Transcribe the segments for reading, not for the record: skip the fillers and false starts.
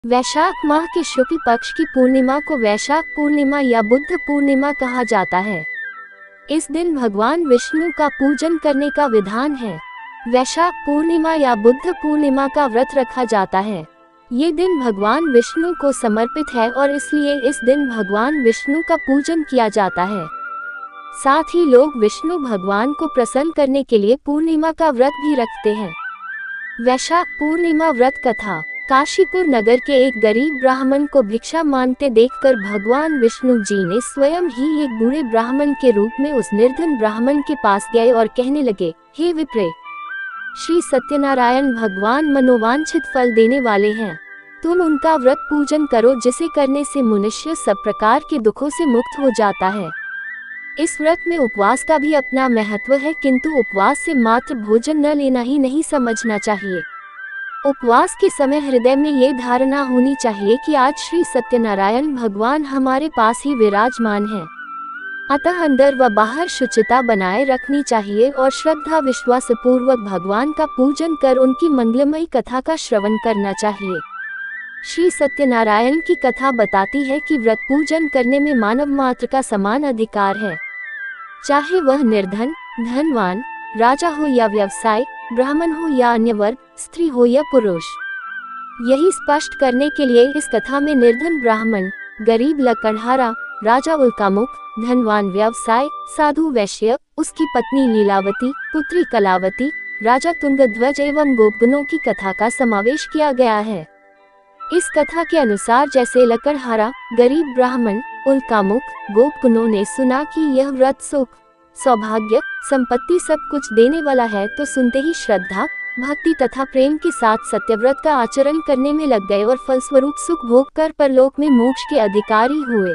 वैशाख माह के शुक्ल पक्ष की पूर्णिमा को वैशाख पूर्णिमा या बुद्ध पूर्णिमा कहा जाता है। इस दिन भगवान विष्णु का पूजन करने का विधान है। वैशाख पूर्णिमा या बुद्ध पूर्णिमा का व्रत रखा जाता है। ये दिन भगवान विष्णु को समर्पित है और इसलिए इस दिन भगवान विष्णु का पूजन किया जाता है। साथ ही लोग विष्णु भगवान को प्रसन्न करने के लिए पूर्णिमा का व्रत भी रखते हैं। वैशाख पूर्णिमा व्रत कथा। काशीपुर नगर के एक गरीब ब्राह्मण को भिक्षा मांगते देखकर भगवान विष्णु जी ने स्वयं ही एक बूढ़े ब्राह्मण के रूप में उस निर्धन ब्राह्मण के पास गए और कहने लगे, हे विप्रे, श्री सत्यनारायण भगवान मनोवांछित फल देने वाले हैं। तुम उनका व्रत पूजन करो, जिसे करने से मनुष्य सब प्रकार के दुखों से मुक्त हो जाता है। इस व्रत में उपवास का भी अपना महत्व है, किंतु उपवास से मात्र भोजन न लेना ही नहीं समझना चाहिए। उपवास के समय हृदय में ये धारणा होनी चाहिए कि आज श्री सत्यनारायण भगवान हमारे पास ही विराजमान हैं। अतः अंदर व बाहर शुचिता बनाए रखनी चाहिए और श्रद्धा विश्वास पूर्वक भगवान का पूजन कर उनकी मंगलमयी कथा का श्रवण करना चाहिए। श्री सत्यनारायण की कथा बताती है कि व्रत पूजन करने में मानव मात्र का समान अधिकार है, चाहे वह निर्धन, धनवान, राजा हो या व्यवसाय, ब्राह्मण हो या अन्य वर्ग, स्त्री हो या पुरुष। यही स्पष्ट करने के लिए इस कथा में निर्धन ब्राह्मण, गरीब लकड़हारा, राजा उल्कामुख, धनवान व्यवसाय, साधु वैश्य, उसकी पत्नी लीलावती, पुत्री कलावती, राजा तुंगध्वज एवं गोपगुणों की कथा का समावेश किया गया है। इस कथा के अनुसार जैसे लकड़हारा, गरीब ब्राह्मण, उल्कामुख, गोपगुणों ने सुना कि यह व्रत सुख, सौभाग्य, संपत्ति सब कुछ देने वाला है, तो सुनते ही श्रद्धा, भक्ति तथा प्रेम के साथ सत्यव्रत का आचरण करने में लग गए और फलस्वरूप सुख भोग कर परलोक में मोक्ष के अधिकारी हुए।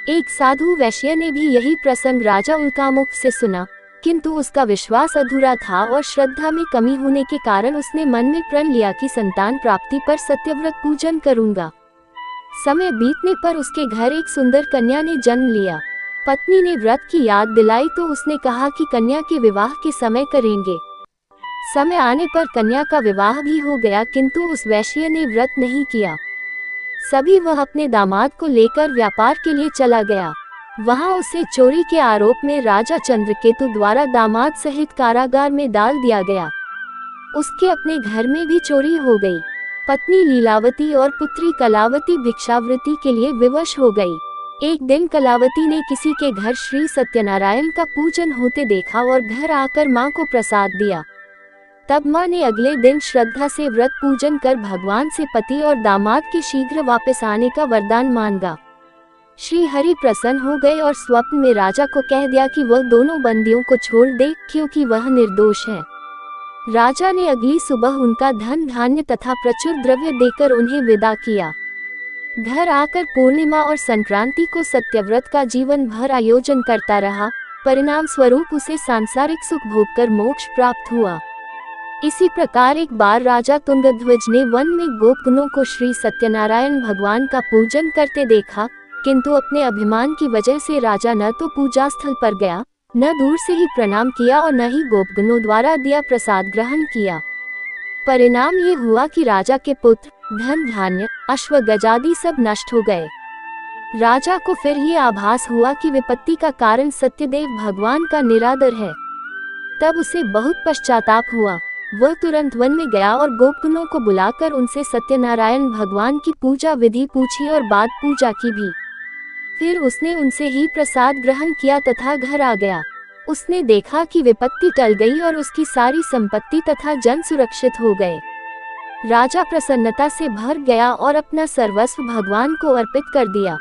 एक साधु वैश्य ने भी यही प्रसंग राजा उल्कामुख से सुना, किंतु उसका विश्वास अधूरा था और श्रद्धा में कमी होने के कारण उसने मन में प्रण लिया कि संतान प्राप्ति पर सत्यव्रत पूजन करूंगा। समय बीतने पर उसके घर एक सुंदर कन्या ने जन्म लिया। पत्नी ने व्रत की याद दिलाई तो उसने कहा कि कन्या के विवाह के समय करेंगे। समय आने पर कन्या का विवाह भी हो गया, किंतु उस वैश्य ने व्रत नहीं किया। सभी वह अपने दामाद को लेकर व्यापार के लिए चला गया। वहां उसे चोरी के आरोप में राजा चंद्रकेतु द्वारा दामाद सहित कारागार में डाल दिया गया। उसके अपने घर में भी चोरी हो गई। पत्नी लीलावती और पुत्री कलावती भिक्षावृत्ति के लिए विवश हो गई। एक दिन कलावती ने किसी के घर श्री सत्यनारायण का पूजन होते देखा और घर आकर मां को प्रसाद दिया। तब मां ने अगले दिन श्रद्धा से व्रत पूजन कर भगवान से पति और दामाद के शीघ्र वापस आने का वरदान मांगा। श्री हरि प्रसन्न हो गए और स्वप्न में राजा को कह दिया कि वह दोनों बंदियों को छोड़ दे, क्योंकि वह निर्दोष है। राजा ने अगली सुबह उनका धन धान्य तथा प्रचुर द्रव्य देकर उन्हें विदा किया। घर आकर पूर्णिमा और संक्रांति को सत्यव्रत का जीवन भर आयोजन करता रहा। परिणाम स्वरूप उसे सांसारिक सुख भोगकर मोक्ष प्राप्त हुआ। इसी प्रकार एक बार राजा तुंगध्वज ने वन में गोपगुणों को श्री सत्यनारायण भगवान का पूजन करते देखा, किंतु अपने अभिमान की वजह से राजा न तो पूजा स्थल पर गया, न दूर से ही प्रणाम किया और न ही गोपगुणों द्वारा दिया प्रसाद ग्रहण किया। परिणाम ये हुआ कि राजा के पुत्र, धन धान्य, अश्व गजादि सब नष्ट हो गए। राजा को फिर ये आभास हुआ कि विपत्ति का कारण सत्यदेव भगवान का निरादर है। तब उसे बहुत पश्चाताप हुआ। वह तुरंत वन में गया और गोपगुणों को बुलाकर उनसे सत्यनारायण भगवान की पूजा विधि पूछी और बाद पूजा की भी। फिर उसने उनसे ही प्रसाद ग्रहण किया तथा घर आ गया। उसने देखा कि विपत्ति टल गई और उसकी सारी संपत्ति तथा जन सुरक्षित हो गए। राजा प्रसन्नता से भर गया और अपना सर्वस्व भगवान को अर्पित कर दिया।